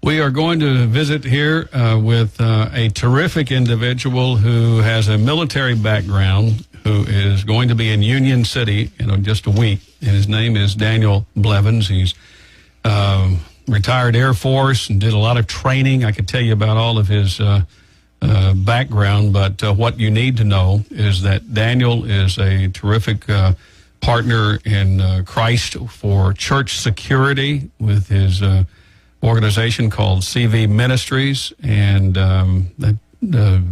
We are going to visit here with a terrific individual who has a military background, who is going to be in Union City in just a week. And his name is Daniel Blevins. He's retired Air Force and did a lot of training. I could tell you about all of his background, but what you need to know is that Daniel is a terrific partner in Christ for church security with his organization called CV Ministries, and I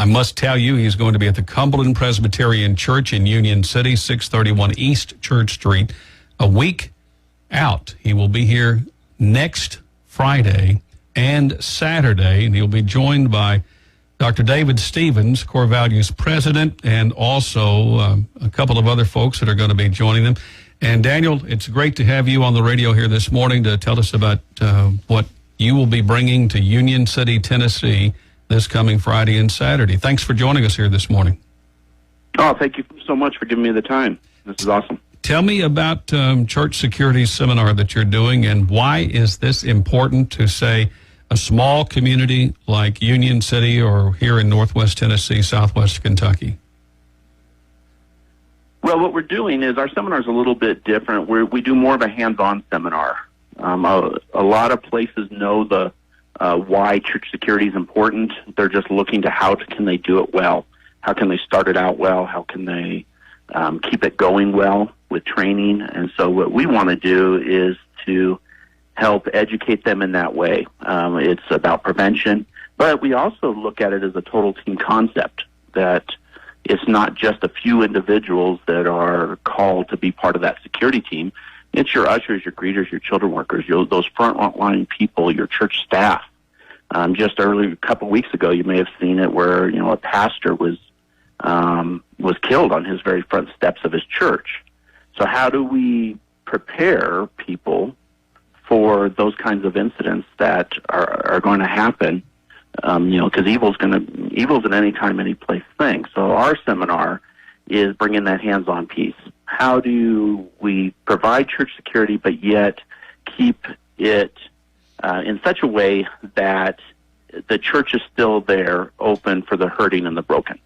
must tell you, he's going to be at the Cumberland Presbyterian Church in Union City, 631 East Church Street, a week out. He will be here next Friday and Saturday, and he'll be joined by Dr. David Stevens, Core Values President, and also a couple of other folks that are going to be joining them. And Daniel, it's great to have you on the radio here this morning to tell us about what you will be bringing to Union City, Tennessee this coming Friday and Saturday. Thanks for joining us here this morning. Oh, thank you so much for giving me the time. This is awesome. Tell me about church security seminar that you're doing, and why is this important to, say, a small community like Union City or here in Northwest Tennessee, Southwest Kentucky? Well, what we're doing is our seminar is a little bit different. We do more of a hands-on seminar. A lot of places know the why church security is important. They're just looking to how can they do it well. How can they start it out well? How can they keep it going well with training? And so what we want to do is to help educate them in that way. It's about prevention, but we also look at it as a total team concept, that it's not just a few individuals that are called to be part of that security team. It's your ushers, your greeters, your children workers, those front-line people, your church staff. Just earlier, a couple of weeks ago, you may have seen it where a pastor was killed on his very front steps of his church. So how do we prepare people for those kinds of incidents that are going to happen? Because evil's an anytime, any place thing. So our seminar is bringing that hands-on piece. How do we provide church security, but yet keep it in such a way that the church is still there, open for the hurting and the broken?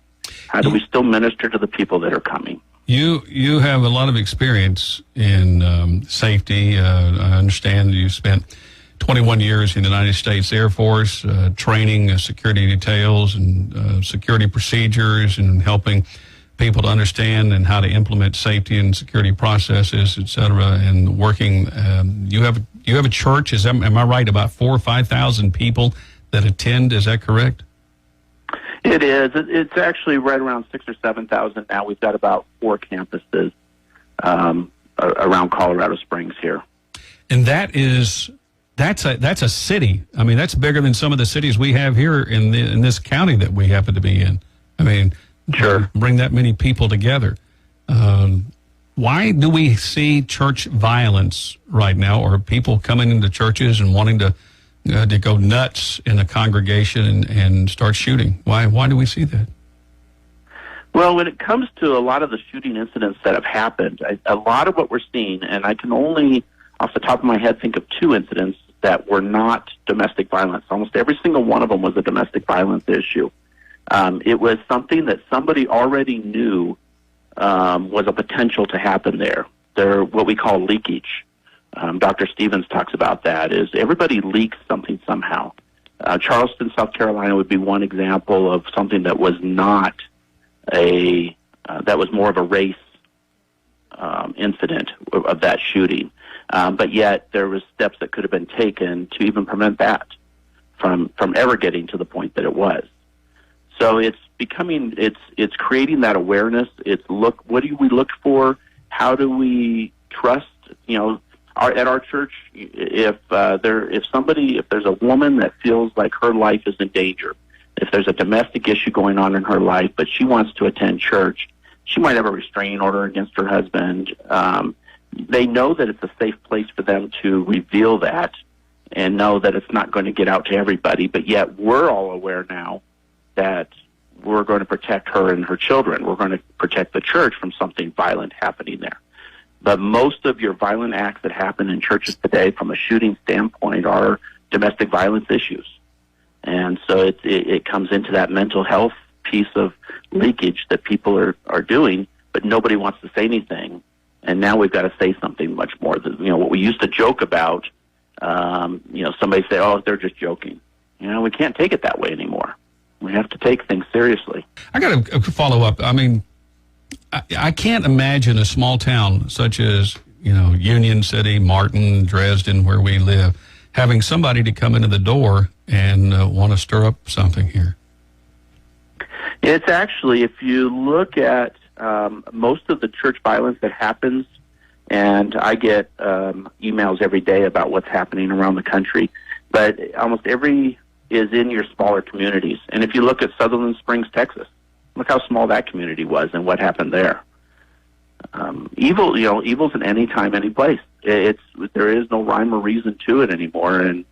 How do we still minister to the people that are coming? You have a lot of experience in safety. I understand you spent 21 years in the United States Air Force, training security details and security procedures, and helping people to understand and how to implement safety and security processes, et cetera, and working. You have a church. Am I right? About 4,000 or 5,000 people that attend. Is that correct? It is. It's actually right around 6,000 or 7,000 now. We've got about 4 campuses around Colorado Springs here, and that's a city. I mean, that's bigger than some of the cities we have here in this county that we happen to be in. I mean, sure, bring that many people together. Why do we see church violence right now, or people coming into churches and wanting to go nuts in a congregation and start shooting? Why do we see that? Well, when it comes to a lot of the shooting incidents that have happened, a lot of what we're seeing, and I can only, off the top of my head, think of 2 incidents that were not domestic violence. Almost every single one of them was a domestic violence issue. It was something that somebody already knew was a potential to happen there. They're what we call leakage. Dr. Stevens talks about that, is everybody leaks something somehow. Charleston, South Carolina would be one example of something that was not that was more of a race incident of that shooting. But yet there was steps that could have been taken to even prevent that from ever getting to the point that it was. So it's creating that awareness. What do we look for? How do we trust, at our church, if there's a woman that feels like her life is in danger, if there's a domestic issue going on in her life, but she wants to attend church, she might have a restraining order against her husband. They know that it's a safe place for them to reveal that and know that it's not going to get out to everybody, but yet we're all aware now that we're going to protect her and her children. We're going to protect the church from something violent happening there. But most of your violent acts that happen in churches today, from a shooting standpoint, are domestic violence issues. And so it comes into that mental health piece of leakage that people are doing, but nobody wants to say anything. And now we've got to say something much more. What we used to joke about, somebody say, oh, they're just joking. We can't take it that way anymore. We have to take things seriously. I got a follow up. I mean, I can't imagine a small town such as, Union City, Martin, Dresden, where we live, having somebody to come into the door and want to stir up something here. It's actually, if you look at most of the church violence that happens, and I get emails every day about what's happening around the country, but almost every is in your smaller communities. And if you look at Sutherland Springs, Texas, look how small that community was and what happened there. Evil's in any time, any place. There is no rhyme or reason to it anymore. And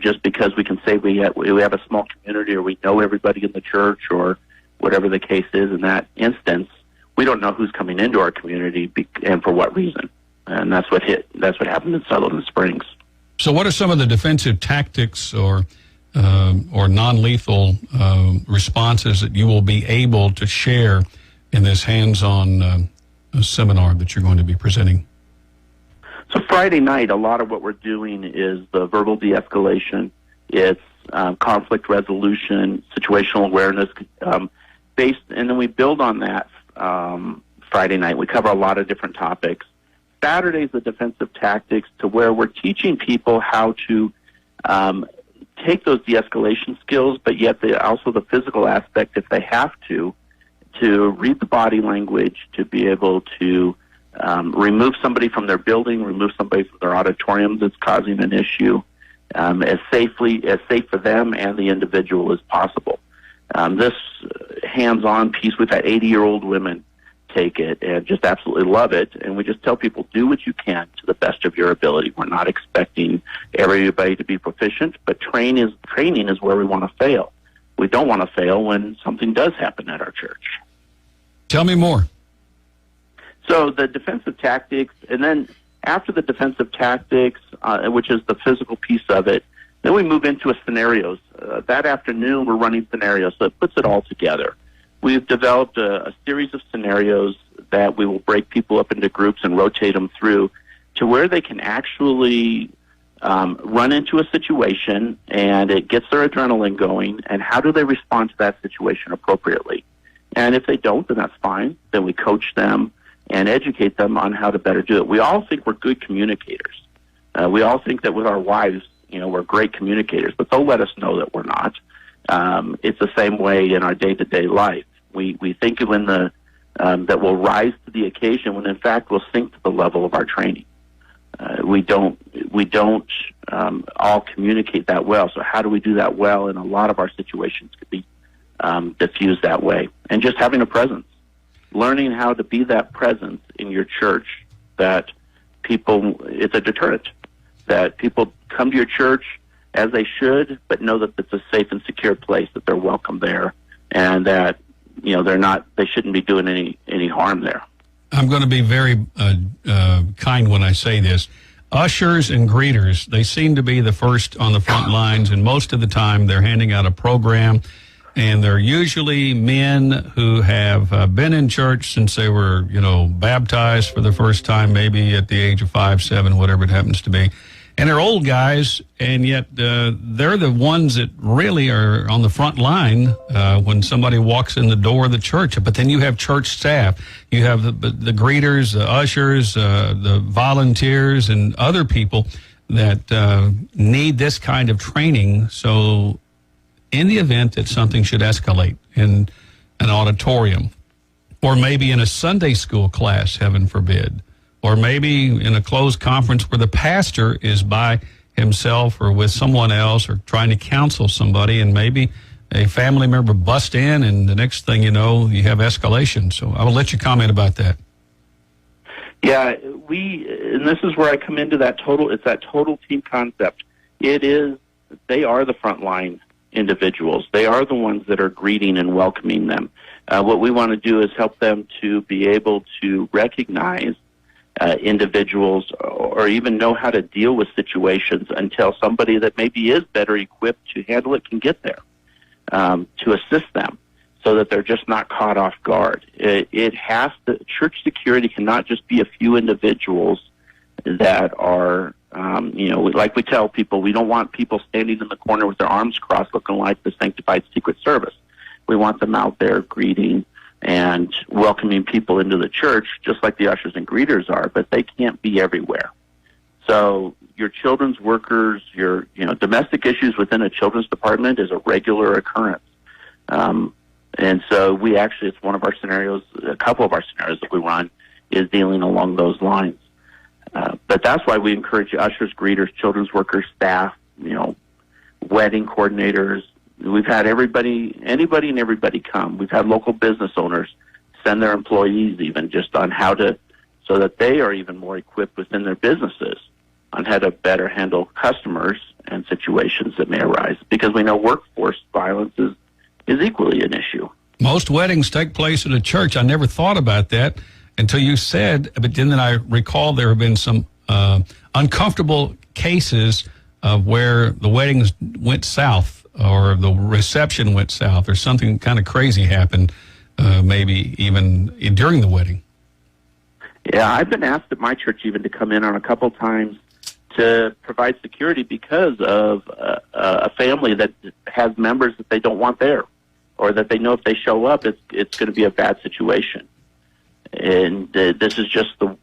just because we can say we have a small community, or we know everybody in the church, or whatever the case is in that instance, we don't know who's coming into our community and for what reason. And that's what happened in Sutherland Springs. So what are some of the defensive tactics or non-lethal responses that you will be able to share in this hands-on seminar that you're going to be presenting? So Friday night, a lot of what we're doing is the verbal de-escalation. It's conflict resolution, situational awareness, and then we build on that Friday night. We cover a lot of different topics. Saturday's the defensive tactics, to where we're teaching people how to take those de-escalation skills, but yet also the physical aspect, if they have to read the body language, to be able to remove somebody from their building, remove somebody from their auditorium that's causing an issue, as safe for them and the individual as possible. This hands-on piece, we've had 80-year-old women take it and just absolutely love it. And we just tell people, do what you can to the best of your ability. We're not expecting everybody to be proficient, but training is where we want to fail. We don't want to fail when something does happen at our church. Tell me more. So the defensive tactics, and then after the defensive tactics, which is the physical piece of it, then we move into scenarios. That afternoon, we're running scenarios, so it puts it all together. We've developed a series of scenarios that we will break people up into groups and rotate them through to where they can actually run into a situation, and it gets their adrenaline going, and how do they respond to that situation appropriately. And if they don't, then that's fine. Then we coach them and educate them on how to better do it. We all think we're good communicators. We all think that with our wives, we're great communicators, but they'll let us know that we're not. It's the same way in our day-to-day life. We think that we'll rise to the occasion when, in fact, we'll sink to the level of our training. We don't all communicate that well. So how do we do that well? And a lot of our situations could be diffused that way. And just having a presence, learning how to be that presence in your church, that it's a deterrent, that people come to your church as they should, but know that it's a safe and secure place, that they're welcome there, and that they shouldn't be doing any harm there. I'm going to be very kind when I say this. Ushers and greeters, they seem to be the first on the front lines, and most of the time they're handing out a program, and they're usually men who have been in church since they were, baptized for the first time, maybe at the age of 5, 7, whatever it happens to be. And they're old guys, and yet they're the ones that really are on the front line when somebody walks in the door of the church. But then you have church staff. You have the greeters, the ushers, the volunteers, and other people that need this kind of training. So in the event that something should escalate in an auditorium, or maybe in a Sunday school class, heaven forbid, or maybe in a closed conference where the pastor is by himself or with someone else or trying to counsel somebody, and maybe a family member busts in, and the next thing you know, you have escalation. So I will let you comment about that. Yeah, and this is where I come into it's that total team concept. They are the frontline individuals. They are the ones that are greeting and welcoming them. What we want to do is help them to be able to recognize individuals or even know how to deal with situations until somebody that maybe is better equipped to handle it can get there to assist them so that they're just not caught off guard. Church security cannot just be a few individuals that are, like we tell people, we don't want people standing in the corner with their arms crossed looking like the Sanctified Secret Service. We want them out there greeting and welcoming people into the church, just like the ushers and greeters are, but they can't be everywhere. So your children's workers, your domestic issues within a children's department is a regular occurrence. And so it's one of our scenarios, a couple of our scenarios that we run is dealing along those lines. But that's why we encourage ushers, greeters, children's workers, staff, wedding coordinators. We've had anybody and everybody come. We've had local business owners send their employees even just on so that they are even more equipped within their businesses on how to better handle customers and situations that may arise, because we know workforce violence is equally an issue. Most weddings take place at a church. I never thought about that until you said, but then I recall there have been some uncomfortable cases of where the weddings went south or the reception went south or something kind of crazy happened, maybe even during the wedding. Yeah, I've been asked at my church even to come in on a couple times to provide security because of a family that has members that they don't want there, or that they know if they show up, it's going to be a bad situation. And this is just the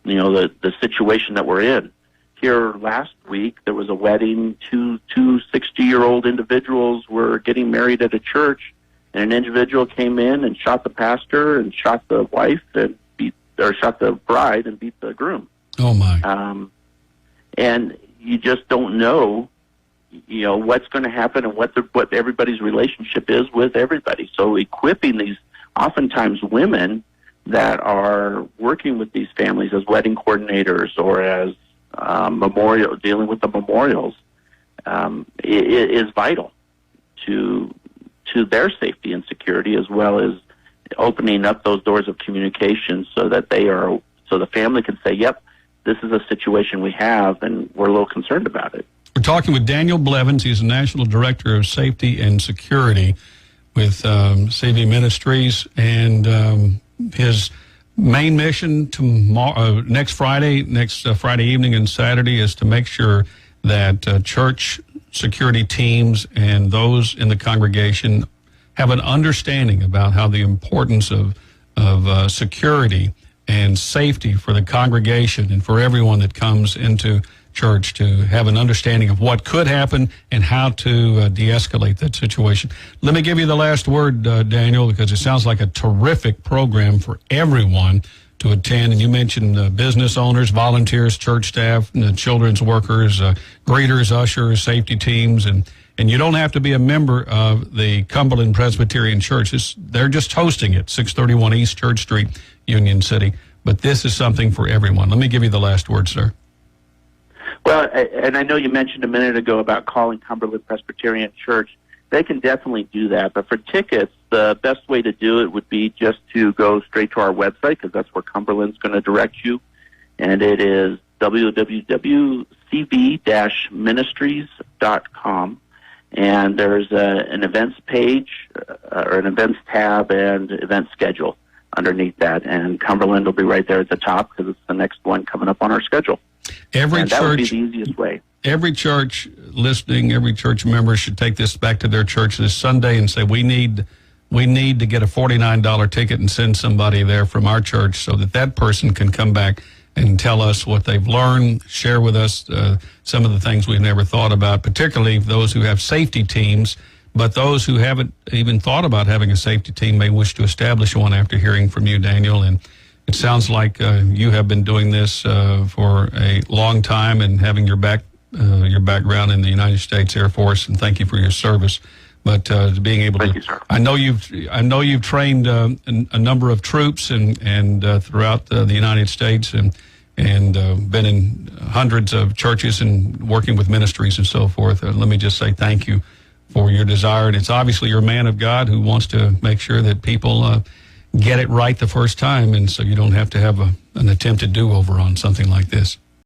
situation that we're in. Here last week, there was a wedding. Two 60-year-old individuals were getting married at a church, and an individual came in and shot the pastor and shot the wife and shot the bride and beat the groom. Oh my! And you just don't know, what's going to happen and what everybody's relationship is with everybody. So equipping these, oftentimes women that are working with these families as wedding coordinators or as dealing with the memorials, is vital to their safety and security, as well as opening up those doors of communication so that so the family can say, yep, this is a situation we have and we're a little concerned about it. We're talking with Daniel Blevins. He's the National Director of Safety and Security with CV Ministries, and his main mission next Friday evening and Saturday is to make sure that church security teams and those in the congregation have an understanding about how the importance of security and safety for the congregation and for everyone that comes into church, to have an understanding of what could happen and how to de-escalate that situation. Let me give you the last word, Daniel, because it sounds like a terrific program for everyone to attend. And you mentioned business owners, volunteers, church staff, children's workers, greeters, ushers, safety teams, and you don't have to be a member of the Cumberland Presbyterian Church. They're just hosting it, 631 East Church Street, Union City. But this is something for everyone. Let me give you the last word, sir. Well, and I know you mentioned a minute ago about calling Cumberland Presbyterian Church. They can definitely do that. But for tickets, the best way to do it would be just to go straight to our website, because that's where Cumberland's going to direct you. And it is www.cv-ministries.com. And there's an events page or an events tab and event schedule underneath that. And Cumberland will be right there at the top because it's the next one coming up on our schedule. That would be the easiest way. Every church listening, every church member should take this back to their church this Sunday and say, we need to get a $49 ticket and send somebody there from our church so that person can come back and tell us what they've learned, share with us some of the things we've never thought about, particularly those who have safety teams. But those who haven't even thought about having a safety team may wish to establish one after hearing from you, Daniel. And it sounds like you have been doing this for a long time and having your background in the United States Air Force. And thank you for your service. But being able Thank you, sir. I know you've trained a number of troops and throughout the United States and been in hundreds of churches and working with ministries and so forth. Let me just say thank you for your desire. And it's obviously you're a man of God who wants to make sure that people get it right the first time, and so you don't have to have an attempted do-over on something like this?